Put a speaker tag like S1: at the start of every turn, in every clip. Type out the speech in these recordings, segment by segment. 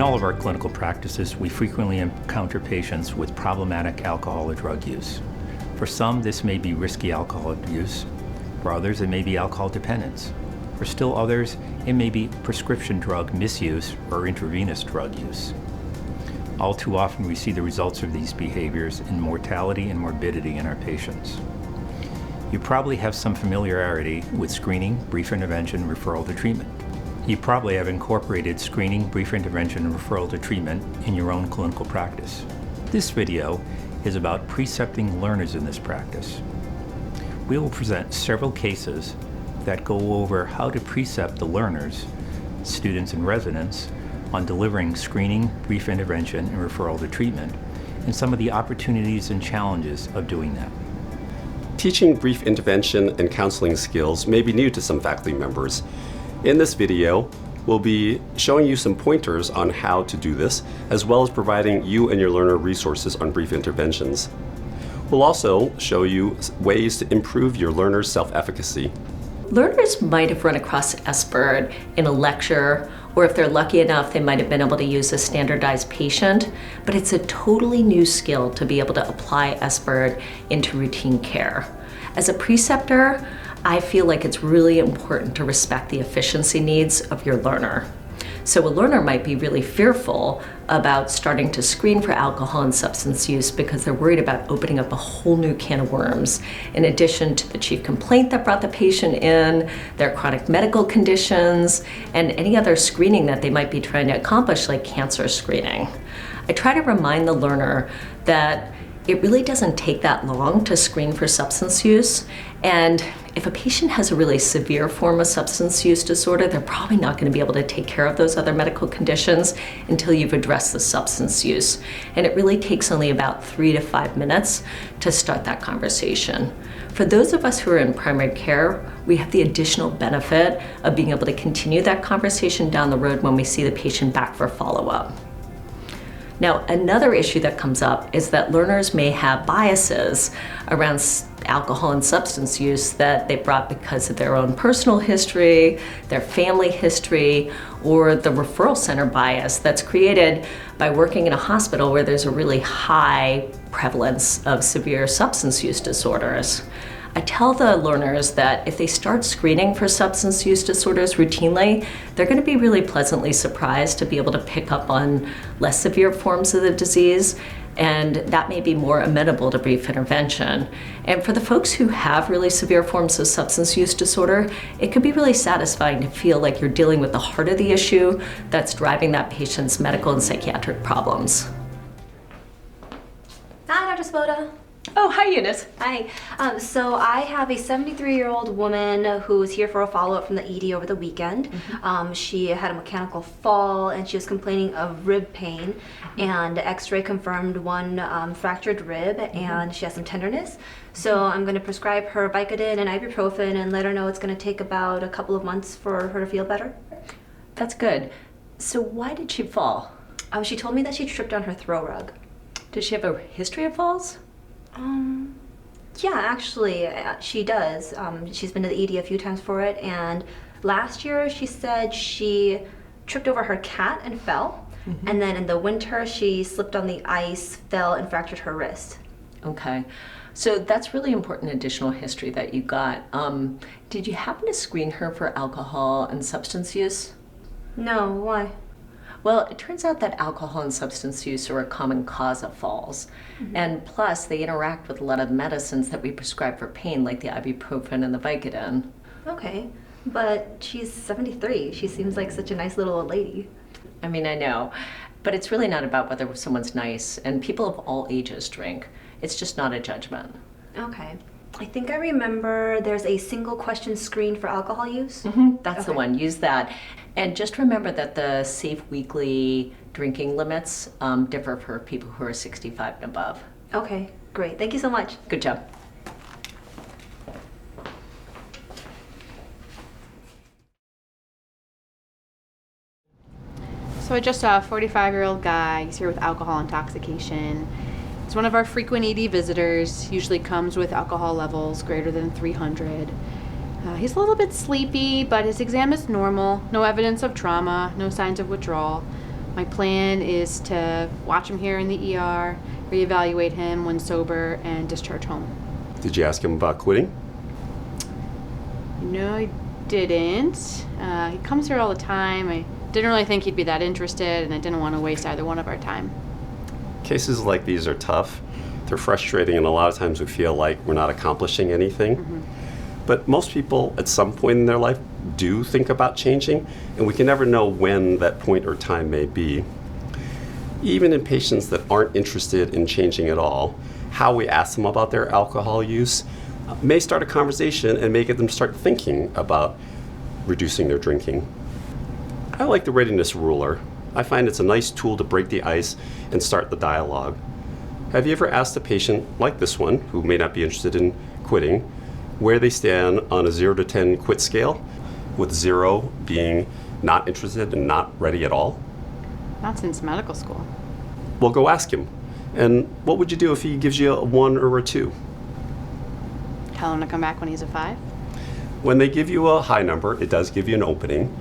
S1: In all of our clinical practices, we frequently encounter patients with problematic alcohol or drug use. For some, this may be risky alcohol use. For others, it may be alcohol dependence. For still others, it may be prescription drug misuse or intravenous drug use. All too often, we see the results of these behaviors in mortality and morbidity in our patients. You probably have some familiarity with screening, brief intervention, referral to treatment. You probably have incorporated screening, brief intervention, and referral to treatment in your own clinical practice. This video is about precepting learners in this practice. We will present several cases that go over how to precept the learners, students and residents, on delivering screening, brief intervention, and referral to treatment, and some of the opportunities and challenges of doing that.
S2: Teaching brief intervention and counseling skills may be new to some faculty members. In this video, we'll be showing you some pointers on how to do this, as well as providing you and your learner resources on brief interventions. We'll also show you ways to improve your learner's self-efficacy.
S3: Learners might have run across SBIRT in a lecture, or if they're lucky enough, they might have been able to use a standardized patient, but it's a totally new skill to be able to apply SBIRT into routine care. As a preceptor, I feel like it's really important to respect the efficiency needs of your learner. So a learner might be really fearful about starting to screen for alcohol and substance use because they're worried about opening up a whole new can of worms, in addition to the chief complaint that brought the patient in, their chronic medical conditions, and any other screening that they might be trying to accomplish, like cancer screening. I try to remind the learner that it really doesn't take that long to screen for substance use, and if a patient has a really severe form of substance use disorder, they're probably not going to be able to take care of those other medical conditions until you've addressed the substance use. And it really takes only about 3 to 5 minutes to start that conversation. For those of us who are in primary care, we have the additional benefit of being able to continue that conversation down the road when we see the patient back for follow-up. Now, another issue that comes up is that learners may have biases around alcohol and substance use that they brought because of their own personal history, their family history, or the referral center bias that's created by working in a hospital where there's a really high prevalence of severe substance use disorders. I tell the learners that if they start screening for substance use disorders routinely, they're going to be really pleasantly surprised to be able to pick up on less severe forms of the disease, and that may be more amenable to brief intervention. And for the folks who have really severe forms of substance use disorder, it could be really satisfying to feel like you're dealing with the heart of the issue that's driving that patient's medical and psychiatric problems.
S4: Hi, Dr. Spoda.
S3: Oh, hi, Eunice.
S4: Hi. So I have a 73-year-old woman who was here for a follow-up from the ED over the weekend. She had a mechanical fall and she was complaining of rib pain, and X-ray confirmed one fractured rib, and she has some tenderness. So I'm going to prescribe her Vicodin and ibuprofen and let her know it's going to take about a couple of months for her to feel better.
S3: That's good. So why did she fall?
S4: She told me that she tripped on her throw rug.
S3: Does she have a history of falls?
S4: Yeah, actually, she does. She's been to the ED a few times for it, and last year she said she tripped over her cat and fell, and then in the winter she slipped on the ice, fell, and fractured her wrist.
S3: Okay, so that's really important additional history that you got. Did you happen to screen her for alcohol and substance use?
S4: No, why?
S3: Well, it turns out that alcohol and substance use are a common cause of falls. And plus, they interact with a lot of medicines that we prescribe for pain, like the ibuprofen and the Vicodin.
S4: Okay, but she's 73. She seems like such a nice little old lady.
S3: I mean, I know, but it's really not about whether someone's nice, and people of all ages drink. It's just not a judgment.
S4: Okay. I think I remember there's a single question screen for alcohol use.
S3: That's the one, use that. And just remember that the safe weekly drinking limits differ for people who are 65 and above.
S4: Okay, great. Thank you so much.
S3: Good job.
S5: So just a 45-year-old guy, he's here with alcohol intoxication. He's one of our frequent ED visitors, usually comes with alcohol levels greater than 300. He's a little bit sleepy, but his exam is normal. No evidence of trauma, no signs of withdrawal. My plan is to watch him here in the ER, reevaluate him when sober, and discharge home.
S2: Did you ask him about quitting?
S5: No, I didn't. He comes here all the time. I didn't really think he'd be that interested, and I didn't want to waste either one of our time.
S2: Cases like these are tough. They're frustrating, and a lot of times we feel like we're not accomplishing anything. But most people at some point in their life do think about changing, and we can never know when that point or time may be. Even in patients that aren't interested in changing at all, how we ask them about their alcohol use may start a conversation and may get them start thinking about reducing their drinking. I like the readiness ruler. I find it's a nice tool to break the ice and start the dialogue. Have you ever asked a patient like this one, who may not be interested in quitting, where they stand on a 0 to 10 quit scale, with 0 being not interested and not ready at all?
S5: Not since medical school.
S2: Well, go ask him. And what would you do if he gives you a 1 or a 2?
S5: Tell him to come back when he's a 5.
S2: When they give you a high number, it does give you an opening.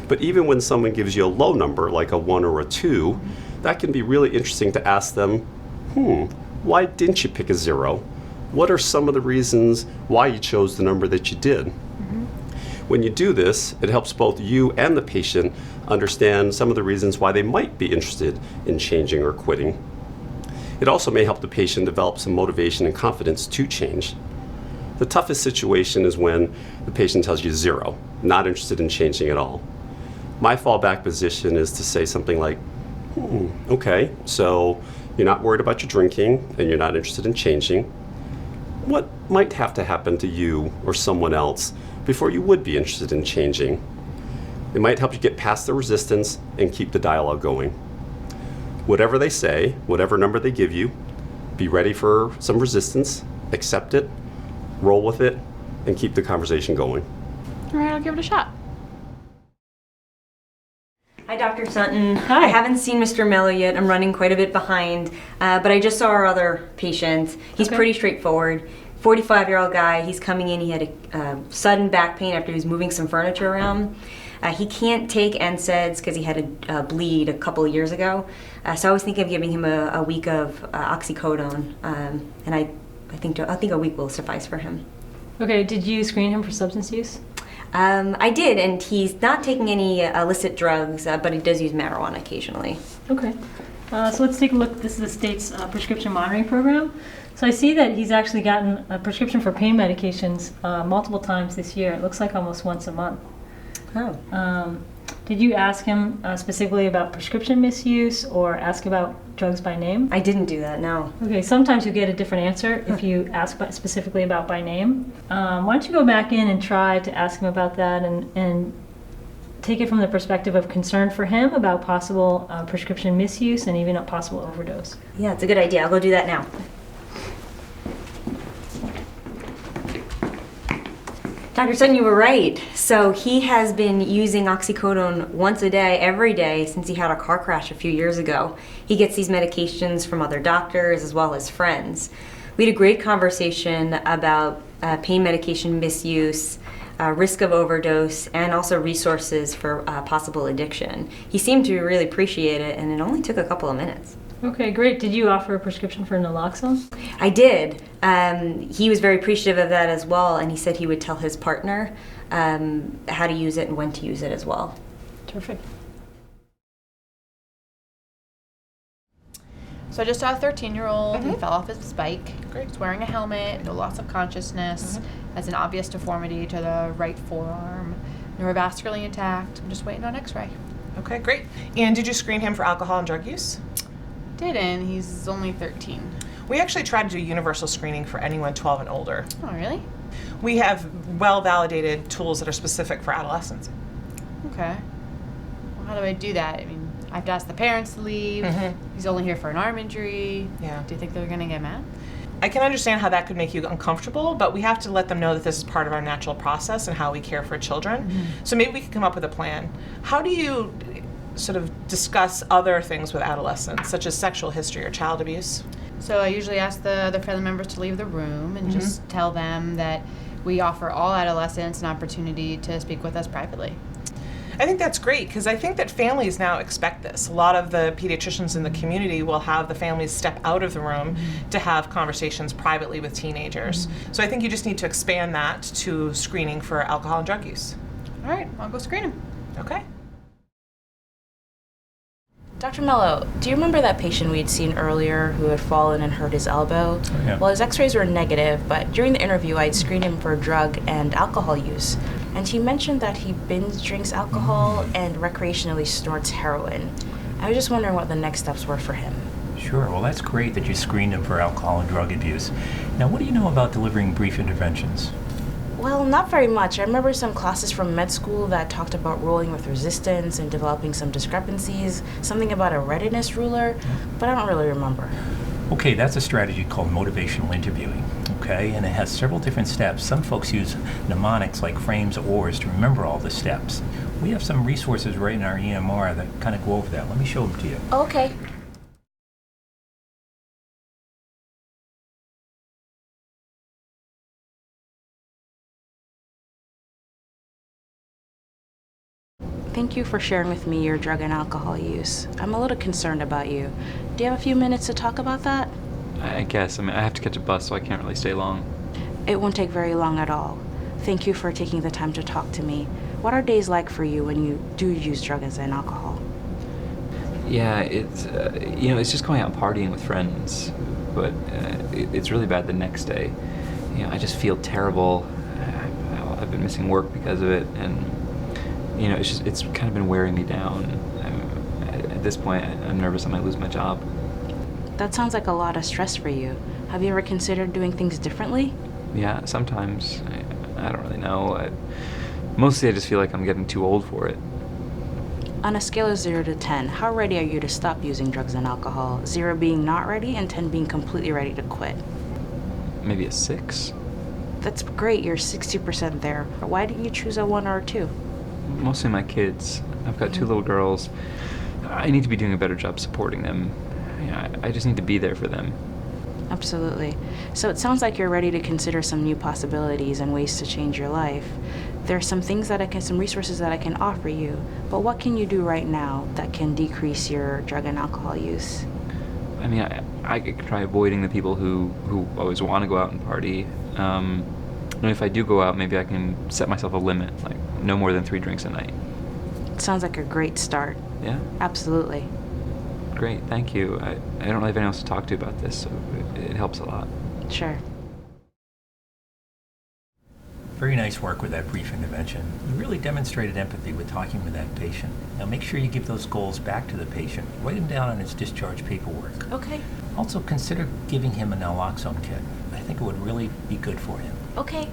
S2: But even when someone gives you a low number, like a 1 or a 2, that can be really interesting to ask them, why didn't you pick a 0? What are some of the reasons why you chose the number that you did? When you do this, it helps both you and the patient understand some of the reasons why they might be interested in changing or quitting. It also may help the patient develop some motivation and confidence to change. The toughest situation is when the patient tells you 0, not interested in changing at all. My fallback position is to say something like, okay, so you're not worried about your drinking and you're not interested in changing. What might have to happen to you or someone else before you would be interested in changing? It might help you get past the resistance and keep the dialogue going. Whatever they say, whatever number they give you, be ready for some resistance, accept it, roll with it, and keep the conversation going.
S5: All right, I'll give it a shot.
S6: Hi, Dr. Sutton. Hi. I haven't seen Mr. Mello yet. I'm running quite a bit behind, but I just saw our other patient. He's pretty straightforward. 45-year-old guy. He's coming in. He had a sudden back pain after he was moving some furniture around. He can't take NSAIDs because he had a bleed a couple of years ago. So I was thinking of giving him a week of oxycodone, and I think a week will suffice for him.
S7: Okay, did you screen him for substance use?
S6: I did, and he's not taking any illicit drugs, but he does use marijuana occasionally.
S7: Okay. So let's take a look. This is the state's prescription monitoring program. So I see that he's actually gotten a prescription for pain medications multiple times this year. It looks like almost once a month.
S6: Oh.
S7: Did you ask him specifically about prescription misuse or ask about drugs by name?
S6: I didn't do that, no.
S7: Okay, sometimes you get a different answer if you ask specifically about by name. Why don't you go back in and try to ask him about that and take it from the perspective of concern for him about possible prescription misuse and even a possible overdose.
S6: Yeah, it's a good idea. I'll go do that now. Dr. Sutton, you were right. So he has been using oxycodone once a day, every day, since he had a car crash a few years ago. He gets these medications from other doctors as well as friends. We had a great conversation about pain medication misuse, risk of overdose, and also resources for possible addiction. He seemed to really appreciate it, and it only took a couple of minutes.
S7: Okay, great. Did you offer a prescription for naloxone?
S6: I did. He was very appreciative of that as well, and he said he would tell his partner how to use it and when to use it as well.
S7: Terrific.
S5: So I just saw a 13-year-old. He fell off his bike. He's wearing a helmet, no loss of consciousness, has an obvious deformity to the right forearm, neurovascularly intact. I'm just waiting on x-ray.
S8: Okay, great. And did you screen him for alcohol and drug use?
S5: Didn't. He's only 13.
S8: We actually try to do universal screening for anyone 12 and older.
S5: Oh, really?
S8: We have well-validated tools that are specific for adolescents.
S5: Okay. Well, how do I do that? I mean, I have to ask the parents to leave. He's only here for an arm injury.
S8: Yeah.
S5: Do you think they're going to get mad?
S8: I can understand how that could make you uncomfortable, but we have to let them know that this is part of our natural process and how we care for children. So maybe we can come up with a plan. How do you sort of discuss other things with adolescents, such as sexual history or child abuse?
S5: So I usually ask the other family members to leave the room and just tell them that we offer all adolescents an opportunity to speak with us privately.
S8: I think that's great because I think that families now expect this. A lot of the pediatricians in the community will have the families step out of the room to have conversations privately with teenagers. So I think you just need to expand that to screening for alcohol and drug use.
S5: All right, I'll go screen him.
S8: Okay.
S9: Dr. Mello, do you remember that patient we had seen earlier who had fallen and hurt his elbow?
S1: Oh, yeah.
S9: Well, his x-rays were negative, but during the interview I'd screened him for drug and alcohol use. And he mentioned that he binge drinks alcohol and recreationally snorts heroin. I was just wondering what the next steps were for him.
S1: Sure, well that's great that you screened him for alcohol and drug abuse. Now what do you know about delivering brief interventions?
S9: Well, not very much. I remember some classes from med school that talked about rolling with resistance and developing some discrepancies, something about a readiness ruler, but I don't really remember.
S1: Okay, that's a strategy called motivational interviewing, okay? And it has several different steps. Some folks use mnemonics like frames or oars to remember all the steps. We have some resources right in our EMR that kind of go over that. Let me show them to you.
S9: Okay. Thank you for sharing with me your drug and alcohol use. I'm a little concerned about you. Do you have a few minutes to talk about that?
S10: I guess. I mean, I have to catch a bus, so I can't really stay long.
S9: It won't take very long at all. Thank you for taking the time to talk to me. What are days like for you when you do use drugs and alcohol?
S10: Yeah, it's it's just going out and partying with friends, but it's really bad the next day. I just feel terrible. I've been missing work because of it, and it's kind of been wearing me down. At this point, I'm nervous I might lose my job.
S9: That sounds like a lot of stress for you. Have you ever considered doing things differently?
S10: Yeah, sometimes. I don't really know. Mostly I just feel like I'm getting too old for it.
S9: On a scale of 0 to 10, how ready are you to stop using drugs and alcohol? 0 being not ready and 10 being completely ready to quit.
S10: Maybe a 6?
S9: That's great, you're 60% there. Why didn't you choose a 1 or a 2?
S10: Mostly my kids. I've got 2 little girls. I need to be doing a better job supporting them. I just need to be there for them.
S9: Absolutely. So it sounds like you're ready to consider some new possibilities and ways to change your life. There are some resources that I can offer you, but what can you do right now that can decrease your drug and alcohol use?
S10: I mean, I could try avoiding the people who always want to go out and party. And if I do go out, maybe I can set myself a limit, like no more than 3 drinks a night.
S9: Sounds like a great start.
S10: Yeah?
S9: Absolutely.
S10: Great, thank you. I don't really have anyone else to talk to about this, so it helps a lot.
S9: Sure.
S1: Very nice work with that brief intervention. You really demonstrated empathy with talking with that patient. Now make sure you give those goals back to the patient. Write them down on his discharge paperwork.
S9: Okay.
S1: Also consider giving him a naloxone kit. I think it would really be good for him.
S9: Okay.